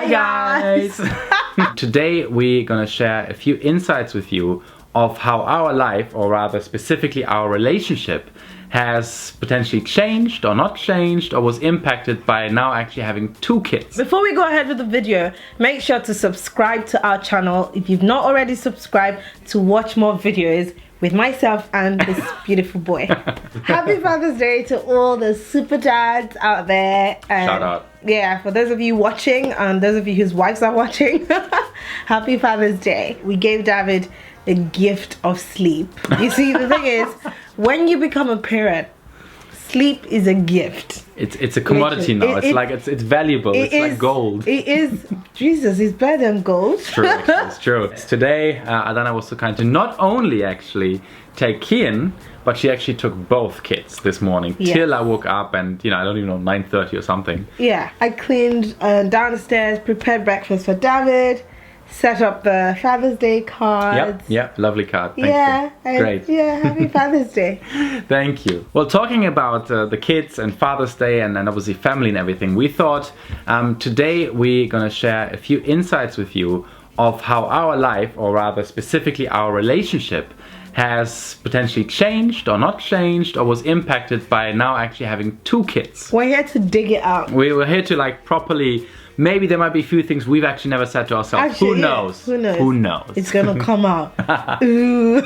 Hi guys! Today we're gonna share a few insights with you of how our life, or rather specifically our relationship, has potentially changed or not changed or was impacted by now actually having 2 kids. Before we go ahead with the video, make sure to subscribe to our channel if you've not already subscribed to watch more videos with myself and this beautiful boy. Happy Father's Day to all the super dads out there. Shout out. Yeah, for those of you watching and those of you whose wives are watching, happy Father's Day. We gave David the gift of sleep. You see, the thing is, when you become a parent, sleep is a gift. It's a commodity now. It's valuable. It's like gold. It is. Jesus, it's better than gold. It's true. Actually, it's true. Today, Adanna was so kind to not only actually take Kian, but she actually took both kids this morning till I woke up, and I don't even know, 9:30 or something. Yeah, I cleaned downstairs, prepared breakfast for David, set up the Father's Day cards. Yep, lovely card. Thank you. Great. Yeah, happy Father's Day. Thank you. Well, talking about the kids and Father's Day and obviously family and everything, we thought today we're gonna share a few insights with you of how our life, or rather specifically our relationship, has potentially changed or not changed or was impacted by now actually having 2 kids. We're here to dig it out. We were here to like properly, maybe there might be a few things we've actually never said to ourselves. Actually, Who knows? Who knows? Who knows? It's gonna come out. Ooh.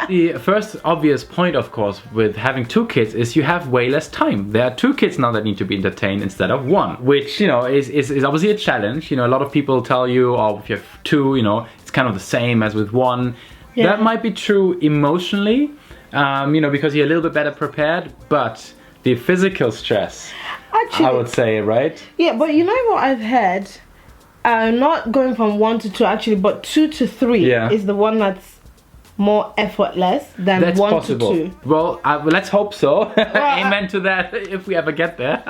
The first obvious point, of course, with having 2 kids is you have way less time. There are 2 kids now that need to be entertained instead of 1, which, is obviously a challenge. A lot of people tell you, oh, if you have 2, it's kind of the same as with 1. Yeah. That might be true emotionally, because you're a little bit better prepared, but the physical stress, actually, I would say, right? Yeah, but you know what I've heard? Not going from 1 to 2 actually, but 2 to 3 is the one that's more effortless than that's 1 possible. to 2. Well, let's hope so. Amen to that, if we ever get there.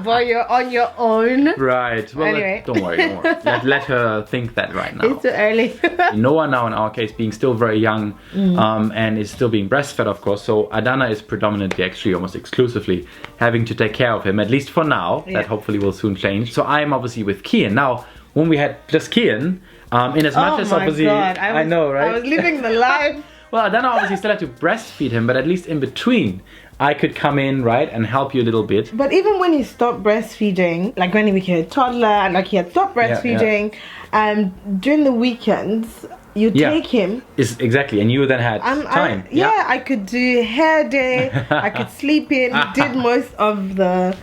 But you're on your own. Right. Well, anyway. Don't worry. Let her think that right now. It's too early. Noah now, in our case, being still very young, and is still being breastfed, of course. So Adanna is predominantly, actually almost exclusively, having to take care of him, at least for now. That hopefully will soon change. So I'm obviously with Kian. Now, when we had just Kian, in as much as obviously, God. I know, right? I was living the life. Well, Adanna obviously still had to breastfeed him, but at least in between, I could come in, right, and help you a little bit. But even when he stopped breastfeeding, like when he became a toddler, and like he had stopped breastfeeding, during the weekends, you take him. Exactly, and you then had time. I could do hair day, I could sleep in, did most of the,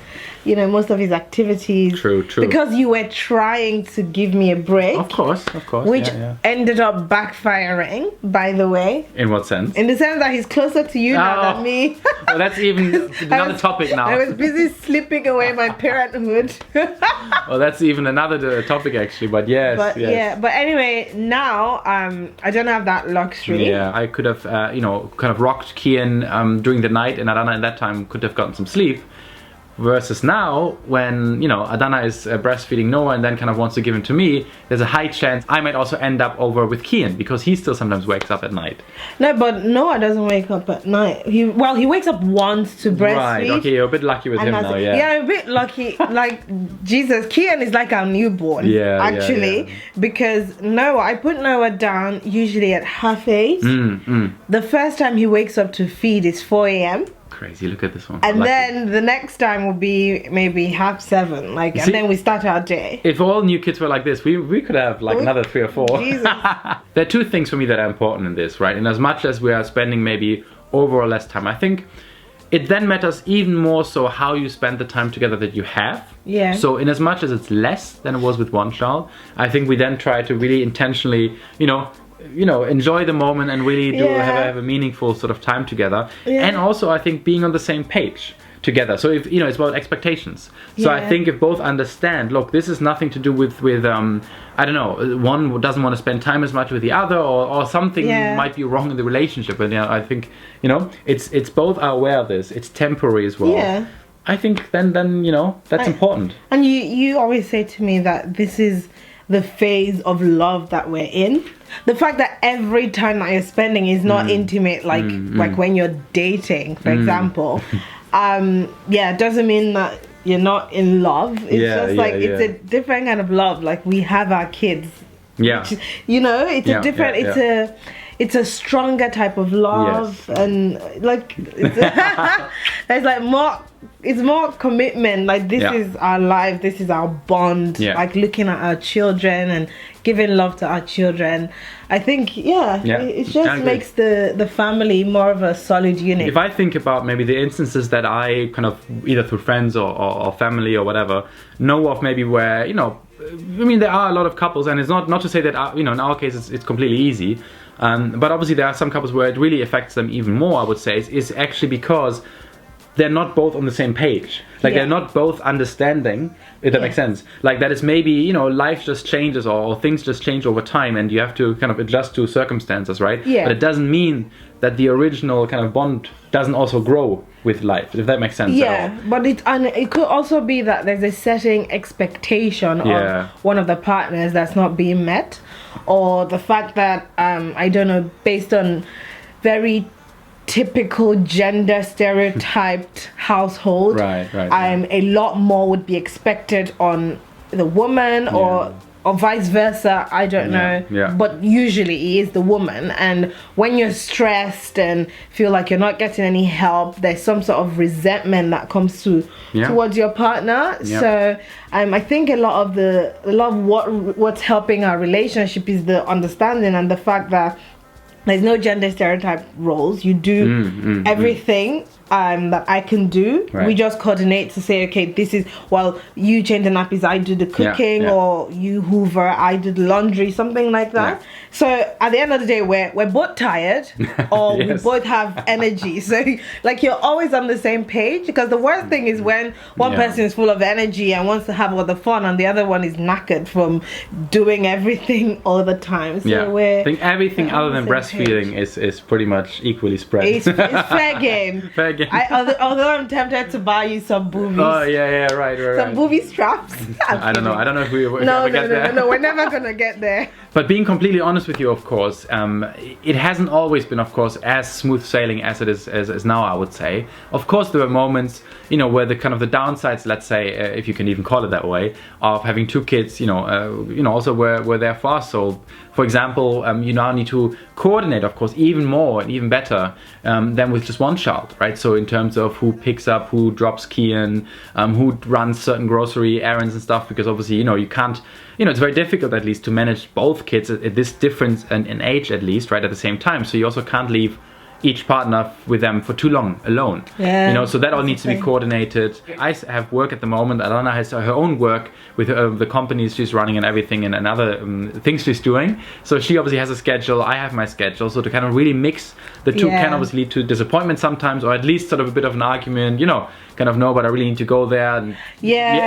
most of his activities. True. Because you were trying to give me a break. Of course. Which ended up backfiring, by the way. In what sense? In the sense that he's closer to you now than me. Well, that's even another topic now. I was busy slipping away my parenthood. Well, that's even another topic actually, but yes. But anyway, now I don't have that luxury. Yeah, I could have, kind of rocked Kian during the night, and Adanna at that time could have gotten some sleep. Versus now, when, Adanna is breastfeeding Noah and then kind of wants to give him to me, there's a high chance I might also end up over with Kian, because he still sometimes wakes up at night. No, but Noah doesn't wake up at night. He wakes up once to breastfeed. Right, okay, you're a bit lucky with him now, Yeah, a bit lucky. Like, Jesus, Kian is like our newborn, actually. Because Noah, I put Noah down usually at 7:30. The first time he wakes up to feed is 4 a.m. Crazy, look at this one. And then the next time will be maybe 7:30, and then we start our day. If all new kids were like this, we could have like another 3 or 4. Jesus. There are 2 things for me that are important in this, right? And as much as we are spending maybe overall less time, I think it then matters even more so how you spend the time together that you have. Yeah. So in as much as it's less than it was with 1 child, I think we then try to really intentionally, enjoy the moment and really have a meaningful sort of time together. And also, I think being on the same page together. So if it's about expectations. So I think if both understand, look, this is nothing to do with I don't know, one doesn't want to spend time as much with the other, or something might be wrong in the relationship. And I think it's both are aware of this. It's temporary as well. Yeah. I think then that's important. And you always say to me that this is the phase of love that we're in. The fact that every time that you're spending is not intimate, like when you're dating, for example. Doesn't mean that you're not in love. It's just like it's a different kind of love. Like we have our kids. Yeah. Which, you know, it's a different. It's a stronger type of love, and like there's like more. It's more commitment. Like this is our life. This is our bond. Like looking at our children and giving love to our children. I think it just makes the family more of a solid unit. If I think about maybe the instances that I kind of either through friends or family or whatever know of, maybe where, you know, I mean, there are a lot of couples, and it's not to say that, you know, in our case it's completely easy, but obviously there are some couples where it really affects them even more, I would say, is actually because they're not both on the same page. Like they're not both understanding, if that makes sense. Like that is maybe, you know, life just changes or things just change over time, and you have to kind of adjust to circumstances, right? But it doesn't mean that the original kind of bond doesn't also grow with life, if that makes sense. But it could also be that there's a certain expectation of one of the partners that's not being met, or the fact that I don't know, based on very typical gender stereotyped household, a lot more would be expected on the woman, or vice versa, I don't know, but usually it is the woman. And when you're stressed and feel like you're not getting any help, there's some sort of resentment that comes towards your partner. So I think a lot of what's helping our relationship is the understanding and the fact that there's no gender stereotype roles. You do everything that I can do. We just coordinate to say, okay, this is, well, you change the nappies, I do the cooking, or you hoover, I do the laundry, something like that. So at the end of the day, we're both tired, or we both have energy. So like you're always on the same page, because the worst thing is when one person is full of energy and wants to have all the fun, and the other one is knackered from doing everything all the time. So I think everything other than breastfeeding is pretty much equally spread. It's fair game. Fair game. Although I'm tempted to buy you some boobies. Oh right. Some booby straps. I don't know if we ever get there. No, we're never gonna get there. But being completely honest with you, of course, it hasn't always been, of course, as smooth sailing as it is as now, I would say. Of course, there were moments, you know, where the kind of the downsides, let's say, if you can even call it that way, of having two kids, you know, also were there for us. So, for example, you now need to coordinate, of course, even more and even better than with just one child, right? So in terms of who picks up, who drops Kian, who runs certain grocery errands and stuff, because obviously, you know, you can't, you know, it's very difficult at least to manage both kids at this difference in age, at least, right, at the same time. So you also can't leave each partner with them for too long alone. You know, so that all needs to be coordinated. I have work at the moment. Adanna has her own work with the companies she's running and everything, and other things she's doing. So she obviously has a schedule. I have my schedule. So to kind of really mix the two can obviously lead to disappointment sometimes, or at least sort of a bit of an argument, you know, kind of no, but I really need to go there. And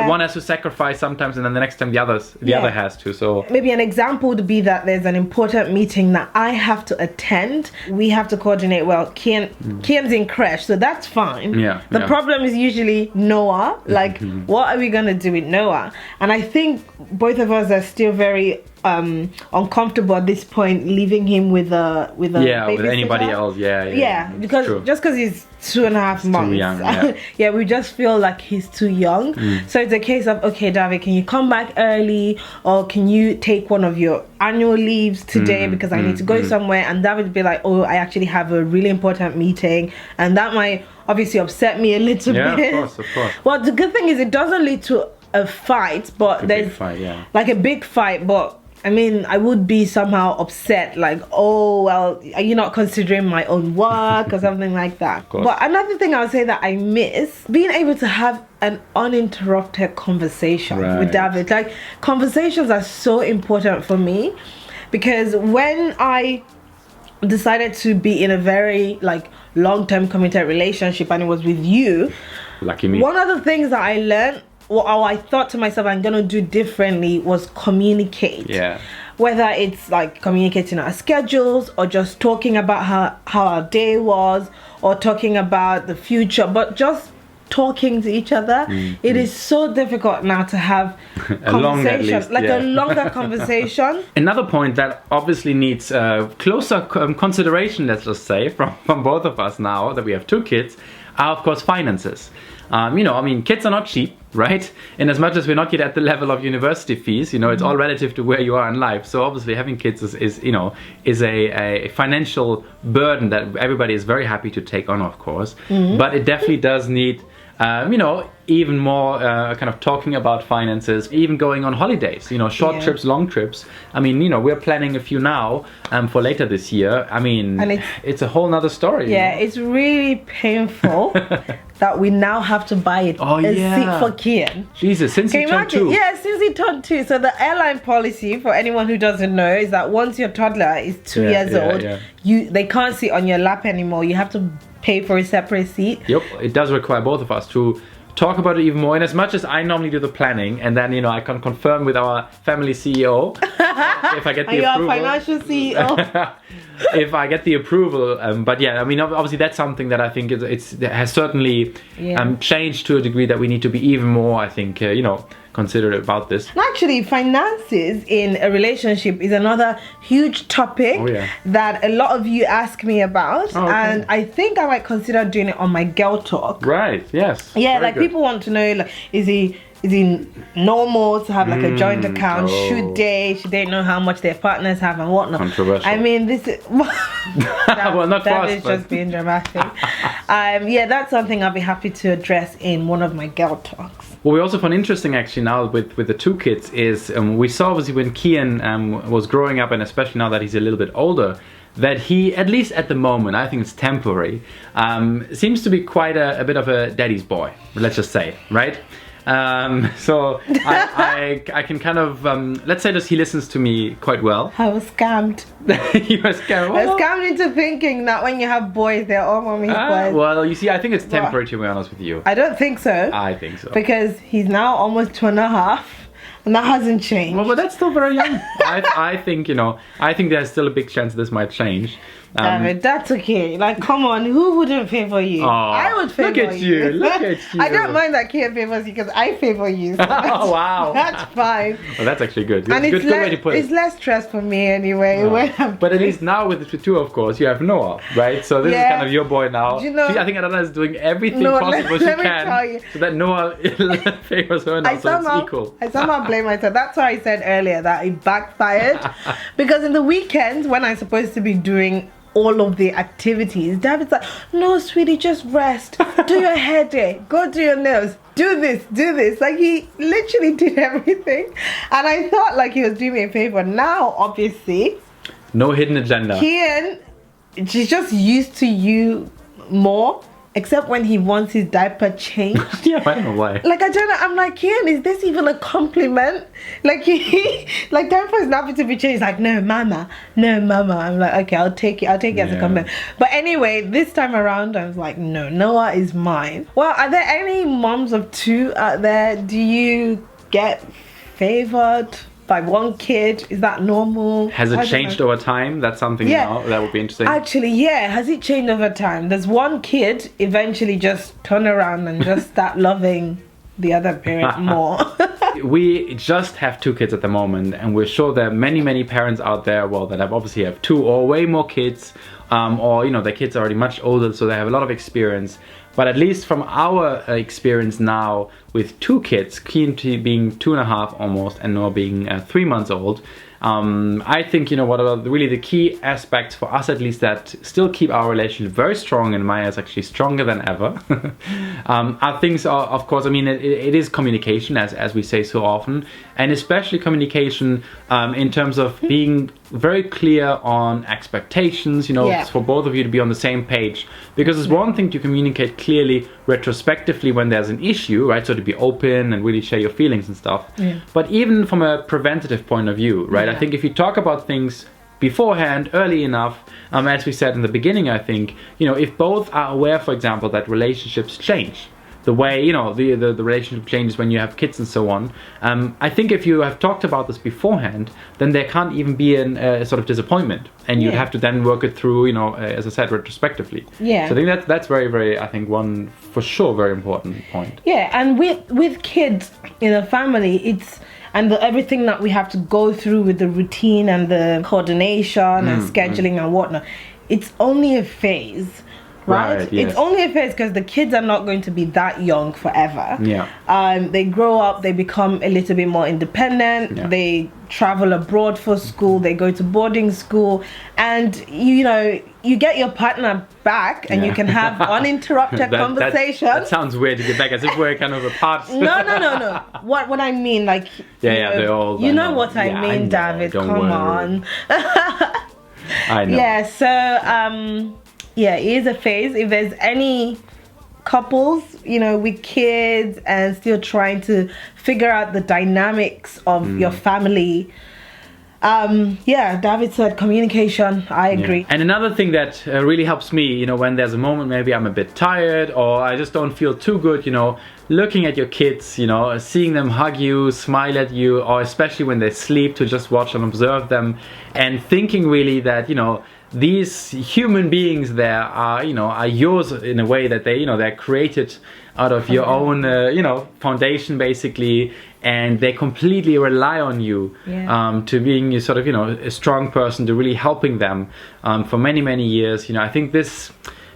one has to sacrifice sometimes, and then the next time the other has to. So maybe an example would be that there's an important meeting that I have to attend. We have to coordinate. Well, Kian's in crash, so that's fine. The problem is usually Noah. Like, what are we gonna do with Noah? And I think both of us are still very uncomfortable at this point leaving him with a with anybody else. Because just because he's 2.5 months, too young, we just feel like he's too young. So it's a case of, okay, David, can you come back early, or can you take one of your annual leaves today because I need to go somewhere? And David would be like, oh, I actually have a really important meeting, and that might obviously upset me a little bit. Of course. Well, the good thing is it doesn't lead to a fight, but there's like a big fight, but I mean, I would be somehow upset, like, oh, well, are you not considering my own work or something like that? But another thing I would say that I miss, being able to have an uninterrupted conversation with David. Like, conversations are so important for me, because when I decided to be in a very, like, long-term committed relationship, and it was with you, lucky me, one of the things that I learned, or I thought to myself I'm gonna do differently, was communicate. Whether it's like communicating our schedules, or just talking about how our day was, or talking about the future, but just talking to each other. It is so difficult now to have a longer conversation. Another point that obviously needs closer consideration, let's just say, from both of us now that we have two kids, are of course finances. You know, I mean, kids are not cheap, right? And as much as we're not yet at the level of university fees, you know, it's all relative to where you are in life. So obviously having kids is you know, is a financial burden that everybody is very happy to take on, of course. But it definitely does need, you know, even more kind of talking about finances, even going on holidays, you know, short trips, long trips. I mean, you know, we're planning a few now for later this year. I mean, and it's a whole nother story. Yeah, you know? it's really painful that we now have to buy it a seat for Kian. Jesus, since he turned 2. Yeah, since he turned 2. So the airline policy, for anyone who doesn't know, is that once your toddler is 2 years old, they can't sit on your lap anymore. You have to pay for a separate seat. Yep, it does require both of us to talk about it even more. And as much as I normally do the planning, and then, you know, I can confirm with our family CEO if I get the approval. Your financial CEO. If I get the approval. But yeah, I mean, obviously that's something that I think it has certainly changed to a degree that we need to be even more, I think, you know, considerate about this. Actually, finances in a relationship is another huge topic that a lot of you ask me about. And I think I might consider doing it on my girl talk. Right, yes. Yeah, like people want to know, like, is it normal to have like a joint account? Should they know how much their partners have and whatnot? Controversial. I mean, this is well, not that is just being dramatic. Yeah, that's something I'll be happy to address in one of my girl talks. What we also found interesting actually now with the 2 kids is we saw obviously when Kian was growing up, and especially now that he's a little bit older, that he, at least at the moment, I think it's temporary, seems to be quite a bit of a daddy's boy, let's just say, right? So I can kind of, let's say that he listens to me quite well. I was scammed. You were scammed? I was scammed into thinking that when you have boys, they're all mommy's boys. Well, you see, I think it's temporary, to be honest with you. I don't think so. I think so. Because he's now almost 2.5. And that hasn't changed. Well, but that's still very young. I think, you know, I think there's still a big chance this might change. David, that's okay. Like, come on, who wouldn't favor you? I would favor you. Look at you, look at you. I don't mind that Kian favors you because I favor you. So oh, wow. That's fine. Well, that's actually good. And good way to put it. It's less stress for me anyway. But at least now with the 2, of course, you have Noah, right? So this is kind of your boy now. You know, I think Adanna is doing everything possible she can tell you. so that Noah favors her now, so it's equal. I somehow blame myself. That's why I said earlier that it backfired. Because in the weekends, when I'm supposed to be doing all of the activities, David's like, no, sweetie, just rest. Do your hair day. Go do your nails. Do this. Like, he literally did everything. And I thought like he was doing me a favor. Now, obviously, no hidden agenda. Kian, she's just used to you more. Except when he wants his diaper changed. Yeah, I don't know why. Like, I don't know. I'm like, Kian, is this even a compliment? Like, like diaper is nothing to be changed. Like, no, mama. I'm like, okay, I'll take it as a compliment. But anyway, this time around, I was like, no, Noah is mine. Well, are there any moms of 2 out there? Do you get favored by 1 kid? Is that normal? Has it changed over time? That's something now that would be interesting. Actually, yeah. Has it changed over time? Does 1 kid eventually just turn around and just start loving the other parent more? We just have 2 kids at the moment, and we're sure there are many parents out there, well, that obviously have 2 or way more kids, or, you know, their kids are already much older, so they have a lot of experience. But at least from our experience now with 2 kids, Kian being 2.5 almost, and Noah being 3 months old, I think, you know, what are really the key aspects for us, at least, that still keep our relationship very strong, and Maya is actually stronger than ever. Are things, of course, I mean, it is communication, as we say so often, and especially communication in terms of being very clear on expectations, you know, for both of you to be on the same page. Because it's one thing to communicate clearly retrospectively when there's an issue, right? So to be open and really share your feelings and stuff. But even from a preventative point of view, right? I think if you talk about things beforehand, early enough, as we said in the beginning, I think, you know, if both are aware, for example, that relationships change, the way, you know, the relationship changes when you have kids and so on. I think if you have talked about this beforehand, then there can't even be a sort of disappointment, and you'd have to then work it through, you know, as I said, retrospectively. So I think that's very, I think, one for sure very important point. Yeah, and with kids in a family, it's everything that we have to go through with the routine and the coordination and scheduling and whatnot. It's only a phase. right? Yes. It's only a phase because the kids are not going to be that young forever. Yeah. They grow up, they become a little bit more independent. Yeah. They travel abroad for school, they go to boarding school, and you know, you get your partner back and you can have uninterrupted conversation. That sounds weird to get back, as if we're kind of apart. No. What I mean, like, they're old. You know what I mean, David. Come on. I know. Yeah. So yeah, it is a phase. If there's any couples, you know, with kids and still trying to figure out the dynamics of your family, yeah, David said communication. I agree. Yeah. And another thing that really helps me, you know, when there's a moment maybe I'm a bit tired or I just don't feel too good, you know, looking at your kids, you know, seeing them hug you, smile at you, or especially when they sleep, to just watch and observe them, and thinking really that, you know, these human beings there are, you know, are yours in a way that they, you know, they're created out of your own, you know, foundation basically, and they completely rely on you to being a sort of, you know, a strong person, to really helping them for many, many years. You know, I think this,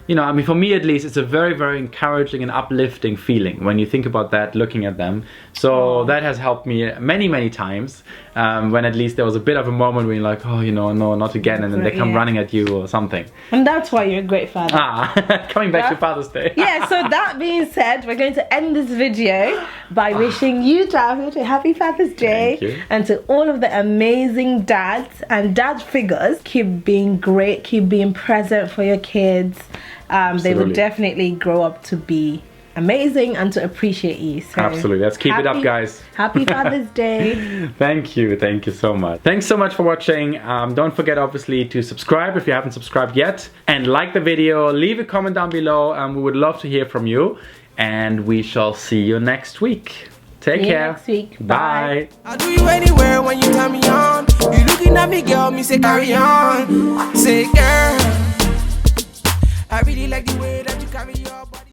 you know, I mean, for me at least, it's a very, very encouraging and uplifting feeling when you think about that, looking at them. So that has helped me many, many times when at least there was a bit of a moment when you're like, oh, you know, no, not again, and then they come running at you or something. And that's why you're a great father. Coming back to Father's Day. Yeah, so that being said, we're going to end this video by wishing you, David, a happy Father's Day. Thank you. And to all of the amazing dads and dad figures, keep being great, keep being present for your kids. They will definitely grow up to be amazing and to appreciate you. So absolutely. Let's keep it up, guys. Happy Father's Day. Thank you so much. Thanks so much for watching. Don't forget obviously to subscribe if you haven't subscribed yet, and like the video, leave a comment down below, and we would love to hear from you, and we shall see you next week. Take care. Next week. Bye. I'll do you anywhere when you turn me on. You looking at me, girl, me say carry on. Say girl, I really like the way that you carry your body.